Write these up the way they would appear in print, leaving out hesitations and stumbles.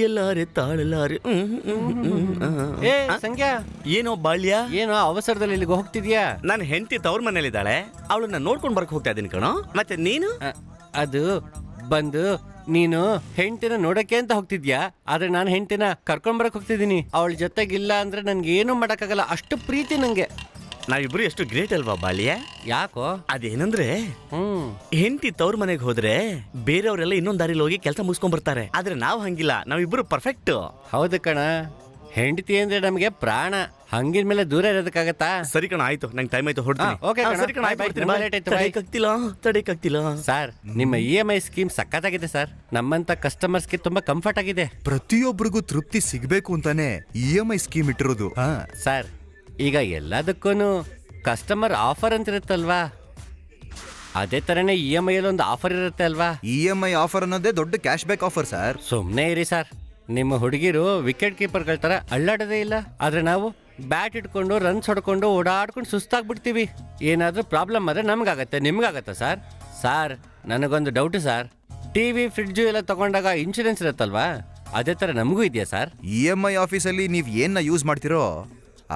ಎಲ್ಲಾರೆ ತಾಳಲಾರೆ ಏ ಸಂಖ್ಯಾ, ಏನೋ ಬಾಳ್ಯ, ಏನೋ ಅವಸರದಲ್ಲಿ ಇಲ್ಲಿಗೆ ಹೋಗ್ತಿದ್ಯಾ? ನನ್ನ ಹೆಂಡತಿ ತವ್ರ ಮನೇಲಿದ್ದಾಳೆ, ಅವಳನ್ನ ನೋಡ್ಕೊಂಡ್ ಬರಕ್ ಹೋಗ್ತಾ ಇದೀನಿ ಕಣೋ. ಮತ್ತೆ ನೀನು? ಅದು ಬಂದು ನೀನು ಹೆಂಡತಿನ ನೋಡಕ್ಕೆ ಅಂತ ಹೋಗ್ತಿದ್ಯಾ, ಆದ್ರೆ ನಾನು ಹೆಂಡತಿನ ಕರ್ಕೊಂಡ್ ಬರಕ್ ಹೋಗ್ತಿದ್ದೀನಿ. ಅವಳ ಜೊತೆಗಿಲ್ಲ ಅಂದ್ರೆ ನನ್ಗೆ ಏನು ಮಾಡಕ್ಕಾಗಲ್ಲ, ಅಷ್ಟು ಪ್ರೀತಿ ನಂಗೆ. ನಾವಿಬ್ರು ಎಷ್ಟು ಗ್ರೇಟ್ ಅಲ್ವಾ ಬಾಳ್ಯ? ಯಾಕೋ? ಅದೇನಂದ್ರೆ ಹೆಂಡತಿ ತವ್ರ ಮನೆಗೆ ಹೋದ್ರೆ ಬೇರೆಯವರೆಲ್ಲ ಇನ್ನೊಂದ್ ದಾರಿಲಿ ಹೋಗಿ ಕೆಲಸ ಮುಗಿಸ್ಕೊಂಡ್ ಬರ್ತಾರೆ, ಆದ್ರೆ ನಾವ್ ಹಂಗಿಲ್ಲ, ನಾವಿಬ್ರು ಪರ್ಫೆಕ್ಟ್. ಹೌದು ಕಣ, ಹೆಂಡತಿ ಅಂದ್ರೆ ನಮ್ಗೆ ಪ್ರಾಣ, ಹಂಗಿದ್ಮೇಲೆ ದೂರ ಇರೋದಕ್ಕಾಗತ್ತಾ? ಸರಿ ಕಣ, ಆಯ್ತು, ನಂಗೆ ಟೈಮ್ ಆಯ್ತು, ಹೊರಡ್ತೀನಿ. ಓಕೆ ಕಣ, ಸರಿ ಕಣ, ಆಯ್ತು, bye, ಹೊರಡ್ತೀನಿ. ತುಂಬಾ late ಆಯ್ತು, ತಡೆಯಕ್ಕಾಗ್ತಿಲ್ಲ. ಸರ್, ನಿಮ್ಮ EMI ಸ್ಕೀಮ್ ಸಖತ್ತಾಗಿದೆ ಸರ್. ನಮ್ಮಂತ ಕಸ್ಟಮರ್ಸ್ಗೆ ತುಂಬಾ ಕಂಫರ್ಟ್ ಆಗಿದೆ. ಪ್ರತಿಯೊಬ್ಬರಿಗೂ ತೃಪ್ತಿ ಸಿಗ್ಬೇಕು ಅಂತಾನೆ EMI ಸ್ಕೀಮ್ ಇಟ್ಟಿರೋದು. ಸರ್, ಈಗ ಎಲ್ಲದಕ್ಕೂ ಕಸ್ಟಮರ್ ಆಫರ್ ಅಂತ ಇರುತ್ತಲ್ವಾ, ಅದೇ ತರನೇ EMI ಅಲ್ಲಿ ಒಂದು ಆಫರ್ ಇರುತ್ತೆ ಅಲ್ವಾ? EMI ಆಫರ್ ಅನ್ನೋದೇ ದೊಡ್ಡ ಕ್ಯಾಶ್ ಬ್ಯಾಕ್ ಆಫರ್ ಸರ್. ಸುಮ್ಮನೆ ಇರಿ ಸರ್, ನಿಮ್ಮ ಹುಡುಗಿರು ವಿಕೆಟ್ ಕೀಪರ್ಗಳ ತರ ಅಳ್ಳಾಡೋದೇ ಇಲ್ಲ, ಆದ್ರೆ ನಾವು ಬ್ಯಾಟ್ ಇಟ್ಕೊಂಡು ರನ್ಸ್ ಹೊಡ್ಕೊಂಡು ಓಡಾಡ್ಕೊಂಡು ಸುಸ್ತಾಗ್ಬಿಡ್ತೀವಿ. ಏನಾದ್ರೂ ಪ್ರಾಬ್ಲಮ್ ಆದ್ರೆ ನಮ್ಗಾಗತ್ತೆ, ನಿಮ್ಗಾಗತ್ತಾ ಸರ್? ಸರ್, ನನಗೊಂದು ಡೌಟ್ ಸರ್, ಟಿವಿ ಫ್ರಿಡ್ಜು ಎಲ್ಲ ತಗೊಂಡಾಗ ಇನ್ಶೂರೆನ್ಸ್ ಇರುತ್ತಲ್ವಾ, ಅದೇ ತರ ನಮಗೂ ಇದೆಯಾ ಸರ್? EMI ಆಫೀಸಲ್ಲಿ ನೀವು ಏನ ಯೂಸ್ ಮಾಡ್ತಿರೋ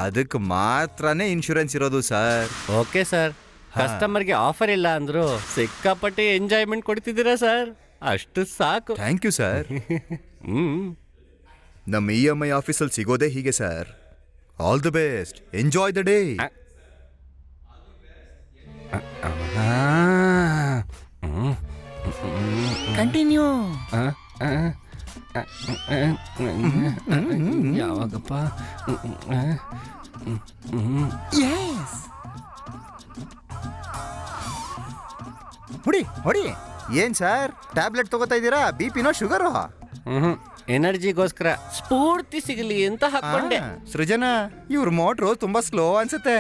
ಅದಕ್ಕೆ ಮಾತ್ರನೇ ಇನ್ಶೂರೆನ್ಸ್ ಇರೋದು ಸರ್. ಓಕೆ ಸರ್, ಕಸ್ಟಮರ್ಗೆ ಆಫರ್ ಇಲ್ಲ ಅಂದ್ರು ಸಿಕ್ಕಾಪಟ್ಟೆ ಎಂಜಾಯ್ಮೆಂಟ್ ಕೊಡ್ತಿದ್ದೀರಾ ಸರ್, ಅಷ್ಟು ಸಾಕು. Thank you sir. ನಮ್ಮ EMI ಆಫೀಸಲ್ಲಿ ಸಿಗೋದೇ ಹೀಗೆ sir. All the best, enjoy the day. Continue. ಯಾವಾಗಪ್ಪ? ಹೊಡಿ. ಏನ್ ಸರ್, ಟ್ಯಾಬ್ಲೆಟ್ ತಗೋತಾ ಇದ್ದೀರಾ? BP-ನೋ ಶುಗರು? ಎನರ್ಜಿಗೋಸ್ಕರ ಸ್ಫೂರ್ತಿ ಸಿಗಲಿ ಅಂತ ಹಾಕೊಂಡೆ. ಸೃಜನಾ, ಇವ್ರ ಮೋಟ್ರು ತುಂಬಾ ಸ್ಲೋ ಅನ್ಸುತ್ತೆ.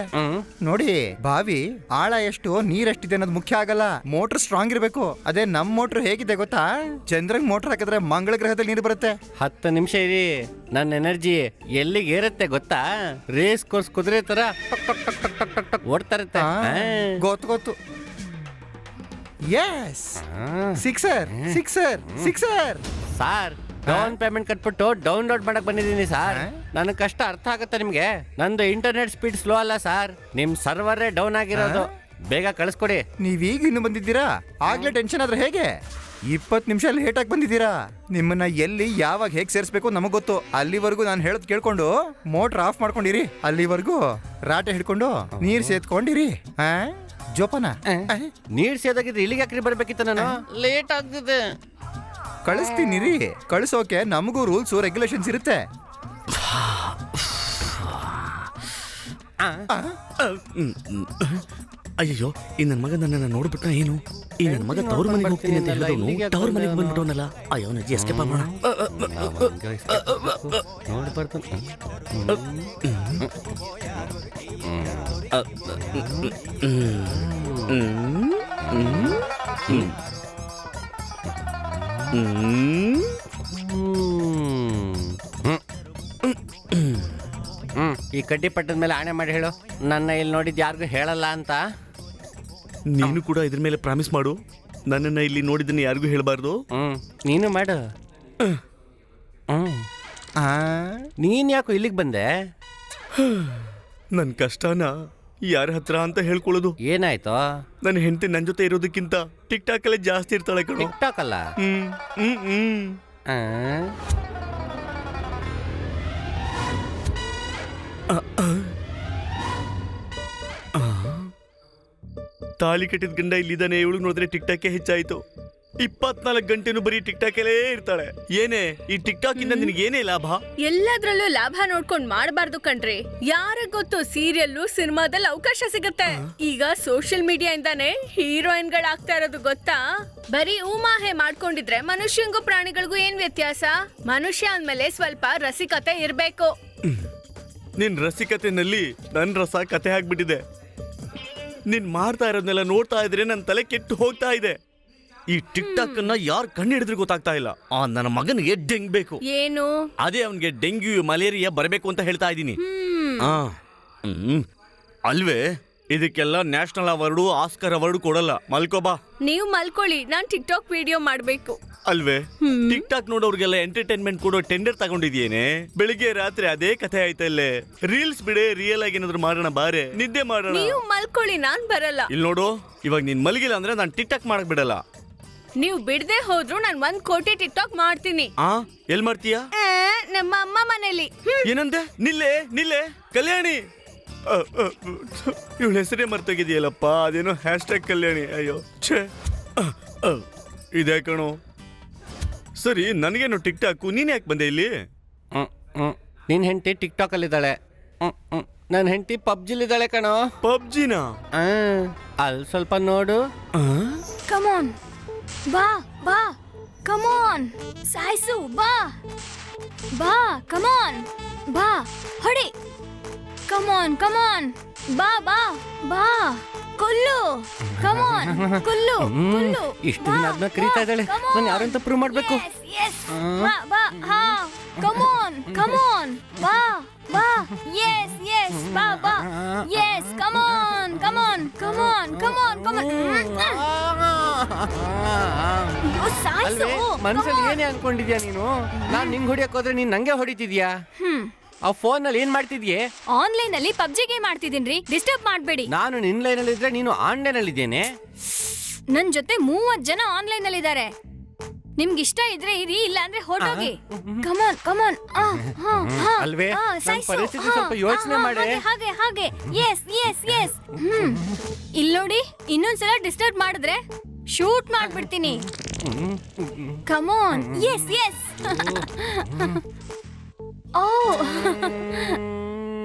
ನೋಡಿ, ಬಾವಿ ಆಳ ಎಷ್ಟು ನೀರೆಷ್ಟಿದೆ ಅನ್ನೋದು ಮುಖ್ಯ ಆಗಲ್ಲ, ಮೋಟ್ರ್ ಸ್ಟ್ರಾಂಗ್ ಇರಬೇಕು. ಅದೇ ನಮ್ ಮೋಟ್ರ್ ಹೇಗಿದೆ ಗೊತ್ತಾ? ಚಂದ್ರಂಗ್ ಮೋಟ್ರ್ ಹಾಕಿದ್ರೆ ಮಂಗಳ ಗ್ರಹದಲ್ಲಿ ನೀರು ಬರುತ್ತೆ. 10 ನಿಮಿಷ ಇರಿ, ನನ್ನ ಎನರ್ಜಿ ಎಲ್ಲಿಗೆ ಏರುತ್ತೆ ಗೊತ್ತಾ? ರೇಸ್ ಕೋರ್ಸ್ ಕುದುರೆ ತರ ಓಡ್ತಾ ಇರುತ್ತೆ. ಗೊತ್ತು. Yes, sixer. Sir, down payment ಕಟ್ಬಿಟ್ಟು ಡೌನ್ಲೋಡ್ ಮಾಡಕ್ ಬಂದಿದ್ದೀನಿ ಸಾರ್. ನನ್ನ ಕಷ್ಟ ಅರ್ಥ ಆಗುತ್ತೆ ನಿಮ್ಗೆ. ನಂದು ಇಂಟರ್ನೆಟ್ ಸ್ಪೀಡ್ ಸ್ಲೋ ಅಲ್ಲ ಸಾರ್, ನಿಮ್ ಸರ್ವರೇ ಡೌನ್ ಆಗಿರೋದು. ಬೇಗ ಕಳಿಸ್ಕೊಡಿ. ನೀವೀಗ ಇನ್ನು ಬಂದಿದ್ದೀರಾ? ಆಗ್ಲೇ ಟೆನ್ಷನ್ ಆದ್ರೆ ಹೇಗೆ? 20 ನಿಮಿಷ ಲೇಟ್ ಆಗಿ ಬಂದಿದ್ದೀರಾ. ನಿಮ್ಮನ್ನ ಎಲ್ಲಿ ಯಾವಾಗ ಹೇಗೆ ಸೇರಿಸ್ಬೇಕು ನಮಗ್ ಗೊತ್ತು. ಅಲ್ಲಿವರೆಗೂ ನಾನು ಹೇಳೋದ್ ಕೇಳ್ಕೊಂಡು ಮೋಟ್ರ್ ಆಫ್ ಮಾಡ್ಕೊಂಡಿರಿ. ಅಲ್ಲಿವರೆಗೂ ರಾಟೆ ಹಿಡ್ಕೊಂಡು ನೀರ್ ಸೇತ್ಕೊಂಡಿರಿ. ಜೋಪಾನ. ನೀರ್ ಸೇದಾಗಿದ್ರೆ ಇಲ್ಲಿಗೆ ಯಾಕ್ರಿ ಬರ್ಬೇಕಿತ್ತು? ನಾನು ಲೇಟ್ ಆಗ್ತಿದೆ. ಕಳಿಸ್ತೀನಿ ರೀ. ಕಳಿಸೋಕೆ ನಮಗೂ ರೂಲ್ಸ್ ರೆಗ್ಯುಲೇಷನ್ಸ್ ಇರುತ್ತೆ. ಅಯ್ಯೋ, ಈ ನನ್ನ ಮಗ ನನ್ನನ್ನು ನೋಡ್ಬಿಟ್ಟ ಏನು? ಈ ನನ್ನ ಮಗ ತವ್ರ ಮನೆಗೆ ಹೋಗ್ತೀನಿ ಅಂತ ಹೇಳಿದವನು ತವ್ರ ಮನೆಗೆ ಬಂದ್ಬಿಟ್ಟವನಲ್ಲ. ಅಯ್ಯೋ ನಜ್ಜಿ, ಎಸ್ಕೇಪ್ ಆಗೋಣ. ಈ ಕಡ್ಡಿ ಪಟ್ಟದ ಮೇಲೆ ಆಣೆ ಮಾಡಿ ಹೇಳು, ನನ್ನ ಇಲ್ಲಿ ನೋಡಿದ್ ಯಾರಿಗೂ ಹೇಳಲ್ಲ ಅಂತ. ನೀನು ಕೂಡ ಇದ್ರ ಮೇಲೆ ಪ್ರಾಮಿಸ್ ಮಾಡು, ನನ್ನನ್ನ ಇಲ್ಲಿ ನೋಡಿದ್ದನ್ನ ಯಾರಿಗೂ ಹೇಳಬಾರ್ದು. ನೀನು ಮಾಡು. ನೀನ್ ಯಾಕೋ ಇಲ್ಲಿಗೆ ಬಂದೆ? ನನ್ನ ಕಷ್ಟನ ಯಾರ ಹತ್ರ ಅಂತ ಹೇಳ್ಕೊಳ್ಳೋದು. ಏನಾಯ್ತು? ನನ್ನ ಹೆಂಡತಿ ನನ್ನ ಜೊತೆ ಇರೋದಕ್ಕಿಂತ ಟಿಕ್ ಟಾಕ್ ಅಲ್ಲೇ ಜಾಸ್ತಿ ಇರ್ತಾಳೆ ಕಣೋ. ಟಿಕ್ ಟಾಕ್ ಅಲ್ಲ. ತಾಳಿ ಕಟ್ಟಿದ ಗಂಡ ಇಲ್ಲಿದ್ದಾನೆ, ಇವಳು ನೋಡಿದ್ರೆ ಟಿಕ್ ಟಾಕೆ ಹೆಚ್ಚಾಯ್ತು. 24 ಗಂಟೆನೂ ಬರೀ ಟಿಕ್ ಟಾಕಲ್ಲೇ ಇರ್ತಾಳೆ. ಏನೇ ಈ ಟಿಕ್ ಟಾಕ್ ಇಂದ ನಿನಗೆ ಏನೇ ಲಾಭ? ಎಲ್ಲದ್ರಲ್ಲೂ ಲಾಭ ನೋಡ್ಕೊಂಡ್ ಮಾಡಬಾರ್ದು ಕಣ್ರಿ. ಯಾರ ಗೊತ್ತು, ಸೀರಿಯಲ್ಲು ಸಿನಿಮಾದಲ್ಲಿ ಅವಕಾಶ ಸಿಗುತ್ತೆ. ಈಗ ಸೋಷಿಯಲ್ ಮೀಡಿಯಾ ಇಂದಾನೆ ಹೀರೋಯಿನ್ ಗಳಾಗ್ತಾ ಇರೋದು ಗೊತ್ತಾ? ಬರೀ ಊಮಾಹೆ ಮಾಡ್ಕೊಂಡಿದ್ರೆ ಮನುಷ್ಯಂಗೂ ಪ್ರಾಣಿಗಳಿಗೂ ಏನ್ ವ್ಯತ್ಯಾಸ? ಮನುಷ್ಯ ಅಂದ್ಮೇಲೆ ಸ್ವಲ್ಪ ರಸಿಕತೆ ಇರ್ಬೇಕು. ನಿನ್ ರಸಿಕತೆನಲ್ಲಿ ನನ್ ರಸ ಕತೆ ಆಗ್ಬಿಟ್ಟಿದೆ. ನೀನ್ ಮಾಡ್ತಾ ಇರೋದ್ನೆಲ್ಲ ನೋಡ್ತಾ ಇದ್ರೆ ನನ್ನ ತಲೆ ಕೆಟ್ಟು ಹೋಗ್ತಾ ಇದೆ. ಈ ಟಿಕ್ ಟಾಕ್ ಅನ್ನ ಯಾರು ಕಣ್ಣು ಹಿಡಿದ್ರೆ ಗೊತ್ತಾಗ್ತಾ ಇಲ್ಲ. ನನ್ನ ಮಗನಿಗೆ ಡೆಂಗ್ ಬೇಕು. ಏನು? ಅದೇ ಅವನಿಗೆ ಡೆಂಗ್ಯೂ ಮಲೇರಿಯಾ ಬರಬೇಕು ಅಂತ ಹೇಳ್ತಾ ಇದ್ದೀನಿ. ಅಲ್ವೇ? ಇದಕ್ಕೆಲ್ಲ ನ್ಯಾಷನಲ್ ಅವಾರ್ಡು ಆಸ್ಕರ್ ಅವಾರ್ಡು ಕೊಡಲ್ಲ. ಮಲ್ಕೋಬಾ. ನೀವು ಮಲ್ಕೊಳ್ಳಿ, ನಾನ್ ಟಿಕ್ ಟಾಕ್ ವಿಡಿಯೋ ಮಾಡ್ಬೇಕು. ಅಲ್ವೇ? ಟಿಕ್ ಟಾಕ್ ನೋಡೋರ್ಗೆಲ್ಲ ಎಂಟರ್ಟೈನ್ಮೆಂಟ್ ಕೊಡೋ ಟೆಂಡರ್ ತಗೊಂಡಿದ್ಯೇನೆ? ಬೆಳಿಗ್ಗೆ ರಾತ್ರಿ ಅದೇ ಕಥೆ ಆಯ್ತಲ್ಲೇ. ರೀಲ್ಸ್ ಬಿಡೆ, ರಿಯಲ್ ಆಗಿ ಏನಾದ್ರು ಮಾಡೋಣ, ಬಾರೆ ನಿದ್ದೆ ಮಾಡೋಣ. ನೀವು ಮಲ್ಕೊಳ್ಳಿ, ನಾನ್ ಬರಲ್ಲ. ಇಲ್ಲಿ ನೋಡು, ಇವಾಗ ನೀನ್ ಮಲಗಿಲ್ಲ ಅಂದ್ರೆ ನಾನು ಟಿಕ್ ಟಾಕ್ ಮಾಡಕ್ ಬಿಡಲ್ಲ. ನೀವು ಬಿಡದೆ ಹೋದ್ರು ನಾನು 1 ಕೋಟಿ ಟಿಕ್ ಟಾಕ್ ಮಾಡ್ತೀನಿ. ಎಲ್ ಮಾಡ್ತೀಯಾ? ನಮ್ಮ ಅಮ್ಮ ಮನೇಲಿ. ಏನಂದೆ? ನಿಲ್ಲೆ ಕಲ್ಯಾಣಿ. ಇವಳ ಹೆಸರೇ ಮರ್ತೋಗಿದೆಯಲ್ಲಪ್ಪ. ಅದೇನೋ ಹ್ಯಾಶ್ಟ್ಯಾಗ್ ಕಲ್ಯಾಣಿ. ಅಯ್ಯೋ ಛೇ, ಇದೇ ಕಣೋ. ಸರಿ, ನನಗೇನು ಟಿಕ್ ಟಾಕು, ನೀನ್ ಯಾಕೆ ಬಂದೆ ಇಲ್ಲಿ? ನಿನ್ ಹೆಂಡತಿ ಟಿಕ್ ಟಾಕ್ ಅಲ್ಲಿ ಇದ್ದಾಳೆ. ನನ್ನ ಹೆಂಡತಿ ಪಬ್ಜಿಲಿದ್ದಾಳೆ ಕಣೋ. ಪಬ್ಜಿನ? ಅಲ್ಲಿ ಸ್ವಲ್ಪ ನೋಡು. ಕಮಾನ್ ಬಾ ಬಾ, ಕಮಾನ್ ಸಾಯ್ಸು, ಬಾ ಬಾ, ಕಮಾನ್ ಬಾ, ಹೊಡಿ, ಕಮಾನ್ ಕಮಾನ್, ಬಾ ಬಾ ಬಾ, ಕೊಲ್ಲು, ಕಮಾನ್ ಕೊಲ್ಲು ಕೊಲ್ಲು. ಇಷ್ಟು ದಿನ ಅದನ್ನ ಕರೀತಾ ಇದ್ದಾಳೆ, ನಾನು ಯಾರಂತ ಪ್ರೂವ್ ಮಾಡ್ಬೇಕು. ಬಾ ಬಾ, ಹಾ, ಕಮಾನ್ ಕಮಾನ್, ಬಾ ಬಾ, ಯೆಸ್ ಯೆಸ್, ಬಾ ಬಾ, ಯೆಸ್, ಕಮಾನ್ ಕಮಾನ್ ಕಮಾನ್ ಕಮಾನ್ ಕಮಾನ್. ಅಲ್ವೇ, ಮನ್ಸಲ್ಲಿ ಏನೇ ಅನ್ಕೊಂಡಿದ್ಯಾ ನೀನು? ನಾನ್ ನಿಂಗ್ ಹೊಡಿಯಕ್ ಹೋದ್ರೆ ನೀನ್ ನಂಗೆ ಹೊಡಿತಿದ್ಯಾ? ಆ ಫೋನ್ ನಲ್ಲಿ ಏನ್ ಮಾಡ್ತಿದ್ಯೆ? ಆನ್ಲೈನ್ ಅಲ್ಲಿ ಪಬ್ಜಿ ಗೇಮ್ ಆಡ್ತಿದೀನ್ರಿ, ಡಿಸ್ಟರ್ಬ್ ಮಾಡ್ಬೇಡಿ. ನಾನು ನಿನ್ ಲೈನ್ ಅಲ್ಲಿ ಇದ್ರೆ ನೀನು ಆನ್ಲೈನ್ ಅಲ್ಲಿ ಇದ್ದೇನೆ. ನನ್ ಜೊತೆ 30 ಜನ ಆನ್ಲೈನ್ ಅಲ್ಲಿ ಇದ್ದಾರೆ. ನಿಮ್ಗೆ ಇಷ್ಟ ಇದ್ರೆ ಇರಿ, ಇಲ್ಲ ಅಂದ್ರೆ ಹೊರಟೋಗಿ. ಕಮಾನ್ ಕಮಾನ್. ಅಲ್ವೇ, ನನ್ ಪರಿಸ್ಥಿತಿ ಸ್ವಲ್ಪ ಯೋಚನೆ ಮಾಡೆ. ಹಾಗೆ ಹಾಗೆ, ಎಸ್ ಎಸ್ ಎಸ್. ಇಲ್ಲಿ ನೋಡಿ, ಇನ್ನೊಂದ್ಸಲ ಡಿಸ್ಟರ್ಬ್ ಮಾಡಿದ್ರೆ ಶೂಟ್ ಮಾಡ್ಬಿಡ್ತೀನಿ. ಕಮಾನ್, ಎಸ್ ಎಸ್. ಓ,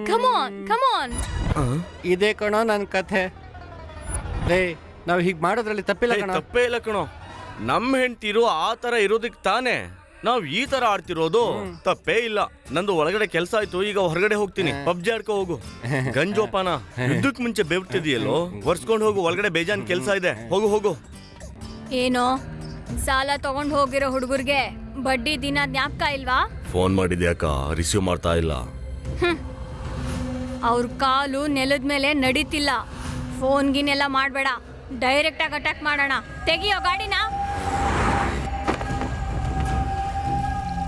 ಕಮಾನ್ ಕಮಾನ್. ಇದೇ ಕಣೋ ನನ್ ಕಥೆ. ಲೇ, ನಾವ್ ಹೀಗ್ ಮಾಡೋದ್ರಲ್ಲಿ ತಪ್ಪಿಲ್ಲ ಕಣೋ. ತಪ್ಪೇ ಇಲ್ಲ ಕಣೋ. ನಮ್ಮ ಹೆಂಡ್ತಿರು ಆ ತರ ಇರೋದಕ್ ತಾನೇ ನಾವ್ ಈ ತರ ಆಡ್ತಿರೋದು. ತಪ್ಪೇ ಇಲ್ಲ. ನಂದು ಒಳಗಡೆ ಕೆಲ್ಸ ಆಯ್ತು, ಈಗ ಹೊರಗಡೆ ಹೋಗ್ತೀನಿ. ಪಬ್ಜಿ ಆಡ್ಕೋ ಹೋಗು. ಗಂಜೋಪಾನ, ಯುದ್ಧಕ್ ಮುಂಚೆ ಬೆವ್ತಿದೆಯಲ್ಲೋ, ಒರ್ಸ್ಕೊಂಡ್ ಹೋಗು. ಒಳಗಡೆ ಬೇಜಾನ್ ಕೆಲ್ಸ ಇದೆ, ಹೋಗು ಹೋಗು. ಏನೋ ಸಾಲ ತಗೊಂಡ್ ಹೋಗಿರೋ ಹುಡುಗರ್ಗೆ ಬಡ್ಡಿ ದಿನ ಜ್ಞಾಪಕ ಇಲ್ವಾ? ಫೋನ್ ಮಾಡಿದ್ಯಾಕ ರಿಸೀವ್ ಮಾಡ್ತಾ ಇಲ್ಲ? ಅವ್ರ ಕಾಲು ನೆಲದ ಮೇಲೆ ನಡೀತಿಲ್ಲ. ಫೋನ್ಗಿನೆಲ್ಲ ಮಾಡ್ಬೇಡ, ಡೈರೆಕ್ಟ್ ಆಗಿ ಅಟ್ಯಾಕ್ ಮಾಡೋಣ. ತೆಗಿಯೋ ಗಾಡಿನ.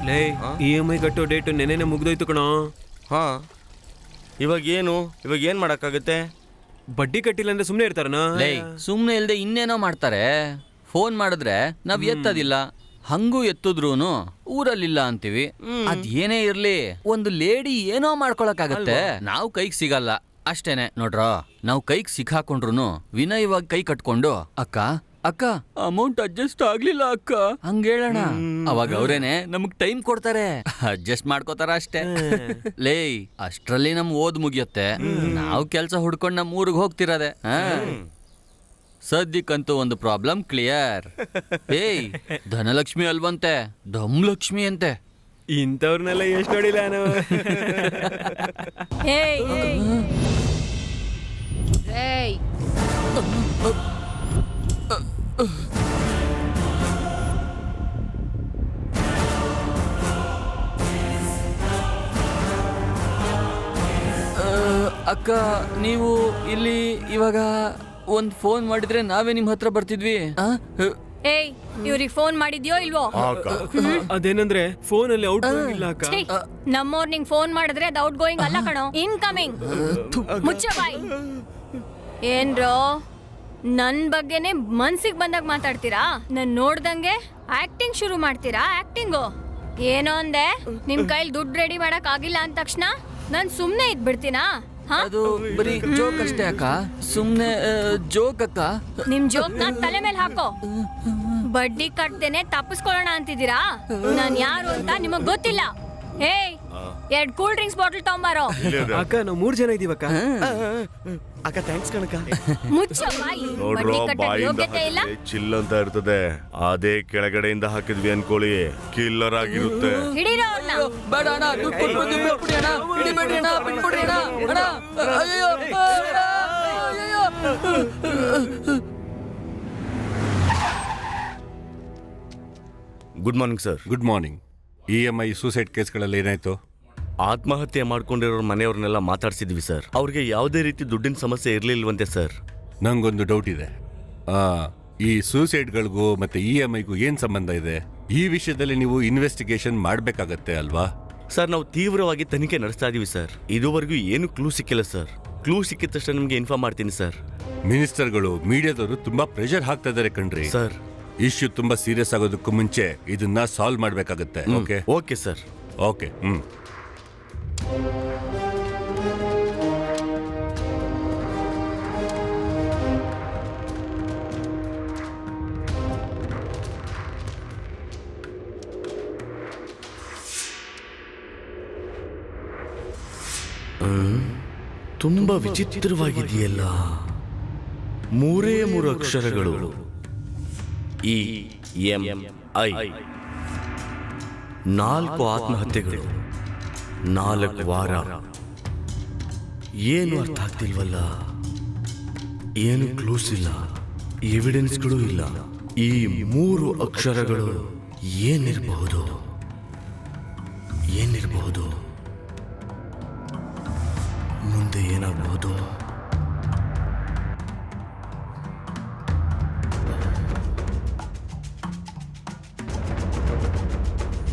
ಲೇ, EMI ಕಟ್ಟೋ ಡೇಟ್ ನೆನೆನೆ ಮುಗ್ದೋಯ್ತು ಕಣೋ. ಹಾ, ಇವಾಗ ಏನ್ ಮಾಡಕ್ಕಾಗತ್ತೆ? ಬಡ್ಡಿ ಕಟ್ಟಿಲ್ಲ ಅಂದ್ರೆ ಸುಮ್ನೆ ಇರ್ತಾರನ? ಲೇ, ಸುಮ್ನೆ ಇಲ್ದೆ ಇನ್ನೇನೋ ಮಾಡ್ತಾರೆ. ಫೋನ್ ಮಾಡಿದ್ರೆ ನಾವ್ ಎತ್ತದಿಲ್ಲ, ಹಂಗೂ ಎತ್ತುದ್ರೂನು ಊರಲ್ಲಿಲ್ಲ ಅಂತೀವಿ. ಅದ್ ಏನೇ ಇರ್ಲಿ, ಒಂದು ಲೇಡಿ ಏನೋ ಮಾಡ್ಕೊಳಕ್ಕಾಗತ್ತೆ, ನಾವು ಕೈಗೆ ಸಿಗಲ್ಲ ಅಷ್ಟೇನೆ. ನೋಡ್ರ, ನಾವು ಕೈಗೆ ಸಿಕ್ಕಾಕೊಂಡ್ರು ವಿನಯವಾಗಿ ಕೈ ಕಟ್ಕೊಂಡು, ಅಕ್ಕ ಅಕ್ಕ ಅಮೌಂಟ್ ಅಡ್ಜಸ್ಟ್ ಆಗ್ಲಿಲ್ಲ ಅಕ್ಕ ಹಂಗ ಹೇಳೋಣ. ಅವಾಗ ಅವ್ರೇನೆ ನಮಗ್ ಟೈಮ್ ಕೊಡ್ತಾರೆ, ಅಡ್ಜಸ್ಟ್ ಮಾಡ್ಕೋತಾರ ಅಷ್ಟೇ. ಲೇ, ಅಷ್ಟ್ರಲ್ಲಿ ನಮ್ ಓದ್ ಮುಗಿಯತ್ತೆ, ನಾವು ಕೆಲ್ಸ ಹುಡ್ಕೊಂಡ್ ನಮ್ ಊರಿಗೆ ಹೋಗ್ತಿರದೆ. ಸದ್ಯಕ್ಕಂತೂ ಒಂದು ಪ್ರಾಬ್ಲಮ್ ಕ್ಲಿಯರ್. ಏಯ್, ಧನಲಕ್ಷ್ಮಿ ಅಲ್ವಂತೆ, ಧಮ್ಲಕ್ಷ್ಮಿ ಅಂತೆ. ಇಂಥವ್ರನ್ನೆಲ್ಲ ಎಷ್ಟು ನೋಡಿಲ್ಲ ನಾವು. ಅಕ್ಕ, ನೀವು ಇಲ್ಲಿ ಇವಾಗ ಒಂದ್ ಫೋನ್ ಮಾಡಿದ್ರೆ ನಾವೇ ನಿಮ್ ಹತ್ರ ಬರ್ತಿದ್ವಿ. ಏಯ್, ಇವ್ರಿಗೆ ಫೋನ್ ಮಾಡಿದ್ಯೋ ಇಲ್ವೋ? ಅದೇನಂದ್ರೆ ಫೋನ್ ಅಲ್ಲಿ ಔಟ್ ಇಲ್ಲ ಅಕ್ಕ. ನಮ್ಮೋರ್ ನಿಂಗ್ ಫೋನ್ ಮಾಡಿದ್ರೆ ಅದು ಔಟ್ ಗೋಯಿಂಗ್ ಅಲ್ಲ ಕಣೋ, ಇನ್ಕಮಿಂಗ್. ಮುಚ್ಚ ಬಾಯ್. ಏನ್ರೋ, ನನ್ ಬಗ್ಗೆನೆ ಮನ್ಸಿಗೆ ಬಂದಾಗ ಮಾತಾಡ್ತೀರಾ? ನನ್ ನೋಡ್ದಂಗೆ ಆಕ್ಟಿಂಗ್ ಶುರು ಮಾಡ್ತೀರಾ? ಆಕ್ಟಿಂಗು ಏನೋ ಅಂದೆ? ನಿಮ್ ಕೈಲಿ ದುಡ್ಡು ರೆಡಿ ಮಾಡಕ್ ಆಗಿಲ್ಲ ಅಂದ ತಕ್ಷಣ ನಾನ್ ಸುಮ್ನೆ ಇದ್ಬಿಡ್ತೀನಾ? ಅದು ಬರೀ ಜೋಕ್ ಅಷ್ಟೇ ಅಕ್ಕ, ಸುಮ್ನೆ ಜೋಕ್ ಅಕ್ಕ. ನಿಮ್ ಜೋಕ್ ನಾನ್ ತಲೆ ಮೇಲೆ ಹಾಕೋ. ಬಡ್ಡಿ ಕಟ್ದೇನೆ ತಪ್ಪಿಸ್ಕೊಳ್ಳೋಣ ಅಂತಿದ್ದೀರಾ? ನಾನ್ ಯಾರು ಅಂತ ನಿಮಗ್ ಗೊತ್ತಿಲ್ಲ. ಏಯ್, 2 ಕೂಲ್ ಡ್ರಿಂಕ್ಸ್ ಬಾಟಲ್ ತಗೊಂಬಾರೋ. ಅಕ್ಕ, ನಾವು 3 ಜನ ಇದೀವಕ್ಕ. ಅಕ್ಕ, ಥ್ಯಾಂಕ್ಸ್ ಕಣಕ. ಮುಚ್ಚ ಬಾಯಿ. ಬಡ್ಡಿ ಕಟ್ಟಕ್ ಯೋಗ್ಯತೆ ಇಲ್ಲ. ಚಿಲ್ ಅಂತ ಇರ್ತದೆ, ಅದೇ ಕೆಳಗಡೆಯಿಂದ ಹಾಕಿದ್ವಿ ಅನ್ಕೊಳ್ಳಿ, ಕಿಲ್ಲರ್ ಆಗಿರುತ್ತೆ. ಹಿಡೀರೋ ಅವ್ರನ್ನ. ಬೇಡ ಅಣ್ಣ, ದುಡ್ಡು ಕೊಟ್ಬಿಟ್ಟು ಬಿಟ್ಬಿಡಿ ಅಣ್ಣ, ಹಿಡಿಬೇಡಿ ಅಣ್ಣ, ಬಿಟ್ಬಿಡಿ ಅಣ್ಣ. ಅಣ್ಣ, ಅಯ್ಯೋ, ಅಯ್ಯೋ. Good morning sir. Good morning. EMI suicide ಕೇಸ್ಗಳಲ್ಲಿ ಏನಾಯ್ತು? ಆತ್ಮಹತ್ಯೆ ಮಾಡ್ಕೊಂಡಿರೋ ಮನೆಯವ್ರನ್ನೆಲ್ಲ ಮಾತಾಡ್ಸಿದ್ವಿ ಸರ್. ಅವ್ರಿಗೆ ಯಾವುದೇ ರೀತಿ ದುಡ್ಡಿನ ಸಮಸ್ಯೆ ಇರ್ಲಿಲ್ವಂತೆ ಸರ್. ನಂಗೊಂದು ಡೌಟ್ ಇದೆ. ಈ ಸೂಸೈಡ್ಗಳಿಗೂ ಮತ್ತೆ EMIಗೂ ಏನ್ ಸಂಬಂಧ ಇದೆ? ಈ ವಿಷಯದಲ್ಲಿ ನೀವು ಇನ್ವೆಸ್ಟಿಗೇಷನ್ ಮಾಡ್ಬೇಕಾಗತ್ತೆ ಅಲ್ವಾ? ಸರ್, ನಾವು ತೀವ್ರವಾಗಿ ತನಿಖೆ ನಡೆಸ್ತಾ ಇದೀವಿ ಸರ್. ಇದುವರೆಗೂ ಏನು ಕ್ಲೂ ಸಿಕ್ಕಿಲ್ಲ ಸರ್. ಕ್ಲೂ ಸಿಕ್ಕಿದ ತಕ್ಷಣ ನಿಮ್ಗೆ ಇನ್ಫಾರ್ಮ್ ಮಾಡ್ತೀನಿ ಸರ್. ಮಿನಿಸ್ಟರ್ಗಳು ಮೀಡಿಯಾದವರು ತುಂಬಾ ಪ್ರೆಷರ್ ಹಾಕ್ತಾ ಇದಾರೆ ಕಣ್ರಿ. ಸರ್, ಇಶ್ಯೂ ತುಂಬಾ ಸೀರಿಯಸ್ ಆಗೋದಕ್ಕೂ ಮುಂಚೆ ಇದನ್ನ ಸಾಲ್ವ್ ಮಾಡ್ಬೇಕಾಗತ್ತೆ. Okay okay sir. ಓಕೆ. ತುಂಬಾ ವಿಚಿತ್ರವಾಗಿದೆಯಲ್ಲ. 3 ಅಕ್ಷರಗಳು. EMI. 4 ಆತ್ಮಹತ್ಯೆಗಳು, 4 ವಾರ. ಏನು ಅರ್ಥ ಆಗ್ತಿಲ್ವಲ್ಲ. ಏನು ಕ್ಲೂಸ್ ಇಲ್ಲ, ಎವಿಡೆನ್ಸ್ಗಳು ಇಲ್ಲ. ಈ 3 ಅಕ್ಷರಗಳು ಏನಿರಬಹುದು? ಮುಂದೆ ಏನಾಗಬಹುದು?